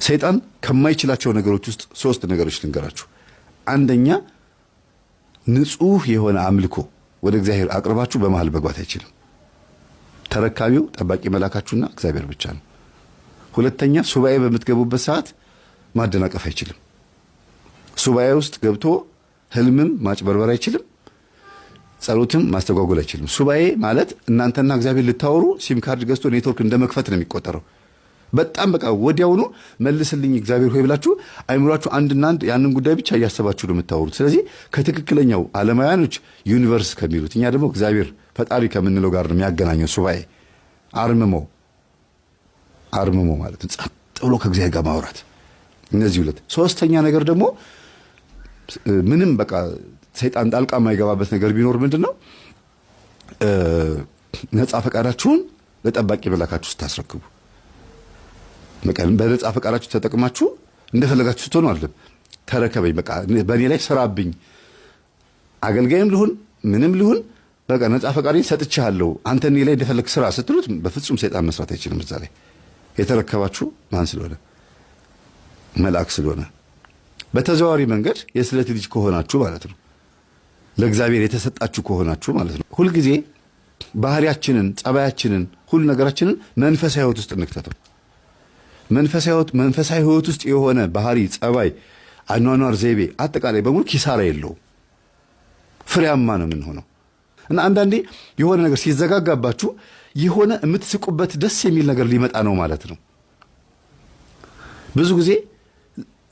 ሰይጣን ከማይችላቸው ነገሮች ውስጥ ሶስት ነገሮች ልንገራችሁ። አንደኛ ንጹህ የሆነ አምልኮ ወደ እግዚአብሔር አቅርባችሁ በመሃል መግባት አይችልም። ተረካቢው ጠባቂ መላካችሁና እግዚአብሔር ብቻ ነው። ሁለተኛ ሱባኤ በምትገቡበት ሰዓት ማደናቀፍ አይችልም። ሱባኤ ውስጥ ገብቶ ህልምም ማጭበርበር አይችልም። ጸሎትም ማስተጓጎል አይችልም። ሱባኤ ማለት እናንተና እግዚአብሔር ልታወሩ ሲም ካርድ ገዝቶ ኔትወርክ እንደመክፈት ነው የሚቆጠረው። በጣም በቃ ወዲያውኑ መልስልኝ እግዚአብሔር ሆይ ብላችሁ አይምሯችሁ አንድና አንድ ያንን ጉዳይ ብቻ እያሰባችሁ ነው የምታወሩት። ስለዚህ ከትክክለኛው ዓለማውያኖች ዩኒቨርስ ከሚሉት እኛ ደግሞ እግዚአብሔር ፈጣሪ ከምንለው ጋር ነው የሚያገናኘው ሱባኤ። አርምሞ ማለት ጸጥ ብሎ ከእግዚአብሔር ጋር ማውራት። እነዚህ ሁለት። ሶስተኛ ነገር ደግሞ ምንም በቃ ሰይጣን ጣልቃ የማይገባበት ነገር ቢኖር ምንድነው? ነፃ ፈቃዳችሁን ለጠባቂ መላካችሁ ስታስረክቡ በነፃ ፈቃዳችሁ ተጠቅማችሁ እንደፈለጋችሁ ስትሆኑ አይደለም። ተረከበኝ በቃ በእኔ ላይ ስራብኝ፣ አገልጋይም ልሁን ምንም ልሁን በቃ ነፃ ፈቃዴን ሰጥቻለሁ አንተ እኔ ላይ እንደፈለግ ስራ ስትሉት በፍጹም ሰይጣን መስራት አይችልም። እዛ ላይ የተረከባችሁ ማን ስለሆነ? መልአክ ስለሆነ። በተዘዋዋሪ መንገድ የስለት ልጅ ከሆናችሁ ማለት ነው፣ ለእግዚአብሔር የተሰጣችሁ ከሆናችሁ ማለት ነው። ሁልጊዜ ባህሪያችንን፣ ጸባያችንን፣ ሁሉ ነገራችንን መንፈሳዊ ህይወት ውስጥ እንክተተው። መንፈሳዊ ህይወት ውስጥ የሆነ ባህሪ፣ ጸባይ፣ አኗኗር ዘይቤ አጠቃላይ በሙሉ ኪሳራ የለውም፣ ፍሬያማ ነው የምንሆነው። እና አንዳንዴ የሆነ ነገር ሲዘጋጋባችሁ የሆነ የምትስቁበት ደስ የሚል ነገር ሊመጣ ነው ማለት ነው። ብዙ ጊዜ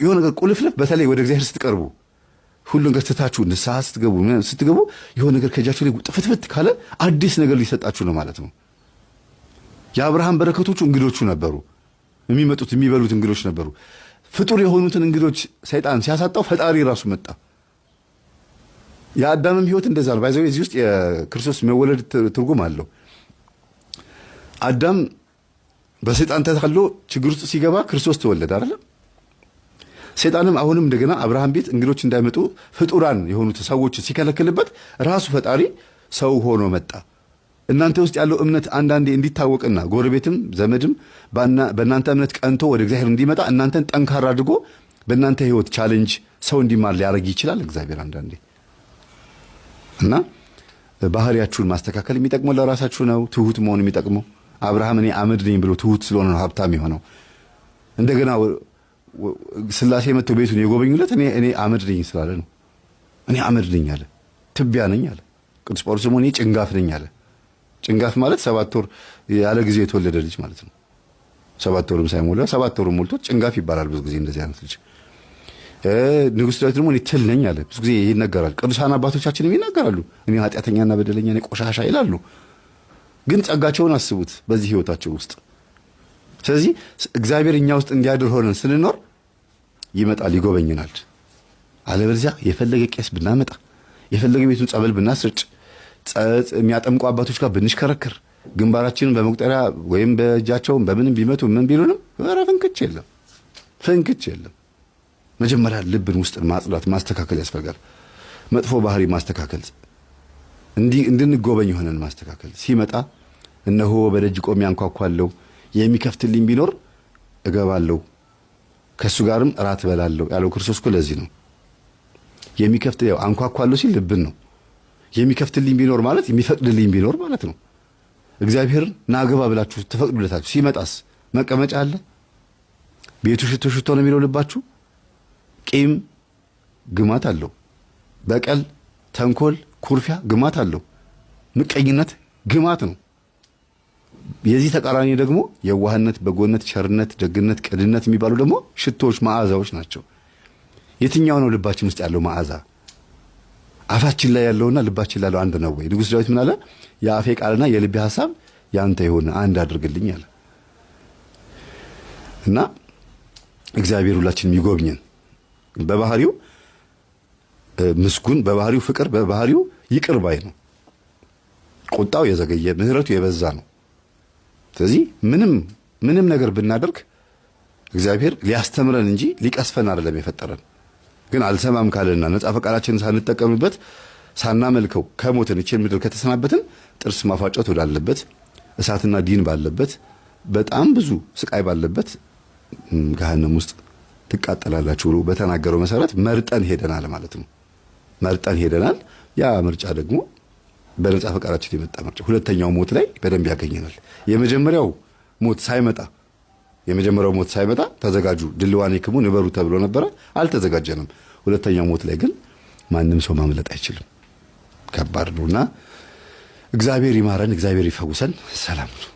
የሆነ ነገር ቁልፍልፍ፣ በተለይ ወደ እግዚአብሔር ስትቀርቡ ሁሉ ነገር ትታችሁ ንስሐ ስትገቡ የሆነ ነገር ከእጃችሁ ላይ ጥፍትፍት ካለ አዲስ ነገር ሊሰጣችሁ ነው ማለት ነው። የአብርሃም በረከቶቹ እንግዶቹ ነበሩ። የሚመጡት የሚበሉት እንግዶች ነበሩ። ፍጡር የሆኑትን እንግዶች ሰይጣን ሲያሳጣው ፈጣሪ ራሱ መጣ። የአዳምም ህይወት እንደዛ ነው። ባይዘው እዚህ ውስጥ የክርስቶስ መወለድ ትርጉም አለው። አዳም በሰይጣን ተታሎ ችግር ውስጥ ሲገባ ክርስቶስ ተወለደ አይደል? ሰይጣንም አሁንም እንደገና አብርሃም ቤት እንግዶች እንዳይመጡ ፍጡራን የሆኑት ሰዎች ሲከለክልበት ራሱ ፈጣሪ ሰው ሆኖ መጣ። እናንተ ውስጥ ያለው እምነት አንዳንዴ እንዲታወቅና ጎረቤትም ዘመድም በእናንተ እምነት ቀንቶ ወደ እግዚአብሔር እንዲመጣ እናንተን ጠንካራ አድርጎ በእናንተ ህይወት ቻሌንጅ ሰው እንዲማር ሊያደርግ ይችላል እግዚአብሔር አንዳንዴ። እና ባህሪያችሁን ማስተካከል የሚጠቅመው ለራሳችሁ ነው። ትሁት መሆን የሚጠቅመው አብርሃም እኔ አመድ ነኝ ብሎ ትሁት ስለሆነ ነው ሀብታም የሆነው። እንደገና ስላሴ መጥተው ቤቱን የጎበኙለት እኔ አመድ ነኝ ስላለ ነው። እኔ አመድ ነኝ አለ፣ ትቢያ ነኝ አለ። ቅዱስ ጳውሎስ ደግሞ እኔ ጭንጋፍ ነኝ አለ። ጭንጋፍ ማለት 7 ወር ያለ ጊዜ የተወለደ ልጅ ማለት ነው። 7 ወርም ሳይሞላ 7 ወርም ሞልቶ ጭንጋፍ ይባላል ብዙ ጊዜ እንደዚህ አይነት ልጅ። ንጉሥ ዳዊት ደግሞ እኔ ትል ነኝ አለ። ብዙ ጊዜ ይነገራል። ቅዱሳን አባቶቻችንም ይናገራሉ። እኔ ኃጢአተኛና በደለኛ ነኝ፣ ቆሻሻ ይላሉ። ግን ጸጋቸውን አስቡት በዚህ ህይወታቸው ውስጥ። ስለዚህ እግዚአብሔር እኛ ውስጥ እንዲያድር ሆነን ስንኖር ይመጣል፣ ይጎበኝናል። አለበለዚያ የፈለገ ቄስ ብናመጣ፣ የፈለገ ቤቱን ጸበል ብናስርጭ፣ የሚያጠምቁ አባቶች ጋር ብንሽከረክር፣ ግንባራችንን በመቁጠሪያ ወይም በእጃቸውን በምንም ቢመቱ ምን ቢሉንም ኧረ ፍንክች የለም። መጀመሪያ ልብን ውስጥን ማጽዳት ማስተካከል ያስፈልጋል። መጥፎ ባህሪ ማስተካከል፣ እንድንጎበኝ ሆነን ማስተካከል። ሲመጣ እነሆ በደጅ ቆሜ አንኳኳለሁ፣ የሚከፍትልኝ ቢኖር እገባለሁ፣ ከሱ ጋርም እራት እበላለሁ ያለው ክርስቶስ እኮ ለዚህ ነው። የሚከፍት ያው አንኳኳለሁ ሲል ልብን ነው። የሚከፍትልኝ ቢኖር ማለት የሚፈቅድልኝ ቢኖር ማለት ነው። እግዚአብሔር ናገባ ብላችሁ ተፈቅዱለታችሁ ሲመጣስ መቀመጫ አለ? ቤቱ ሽቶ ነው የሚለው ልባችሁ? ቂም ግማት አለው። በቀል፣ ተንኮል፣ ኩርፊያ ግማት አለው። ምቀኝነት ግማት ነው። የዚህ ተቃራኒ ደግሞ የዋህነት፣ በጎነት፣ ቸርነት፣ ደግነት፣ ቅንነት የሚባሉ ደግሞ ሽቶዎች፣ መዓዛዎች ናቸው። የትኛው ነው ልባችን ውስጥ ያለው መዓዛ? አፋችን ላይ ያለውና ልባችን ላይ ያለው አንድ ነው ወይ? ንጉሥ ዳዊት ምን አለ? የአፌ ቃልና የልቤ ሐሳብ ያንተ የሆነ አንድ አድርግልኝ አለ። እና እግዚአብሔር ሁላችንም ይጎብኘን። በባህሪው ምስጉን፣ በባህሪው ፍቅር፣ በባህሪው ይቅር ባይ ነው። ቁጣው የዘገየ ምሕረቱ የበዛ ነው። ስለዚህ ምንም ነገር ብናደርግ እግዚአብሔር ሊያስተምረን እንጂ ሊቀስፈን አይደለም የፈጠረን። ግን አልሰማም ካለና ነፃ ፈቃዳችንን ሳንጠቀምበት ሳናመልከው ከሞትን እቺን ምድር ከተሰናበትን ጥርስ ማፋጨት ወዳለበት እሳትና ዲን ባለበት በጣም ብዙ ስቃይ ባለበት ገሃነም ውስጥ ትቃጠላላችሁ ብሎ በተናገረው መሰረት መርጠን ሄደናል ማለት ነው። መርጠን ሄደናል። ያ ምርጫ ደግሞ በነጻ ፈቃዳችን የመጣ ምርጫ። ሁለተኛው ሞት ላይ በደንብ ያገኘናል። የመጀመሪያው ሞት ሳይመጣ ተዘጋጁ ድልዋኔክሙ ንበሩ ተብሎ ነበረ። አልተዘጋጀንም። ሁለተኛው ሞት ላይ ግን ማንም ሰው ማምለጥ አይችልም። ከባድ ነውና እግዚአብሔር ይማረን፣ እግዚአብሔር ይፈውሰን። ሰላም ነው።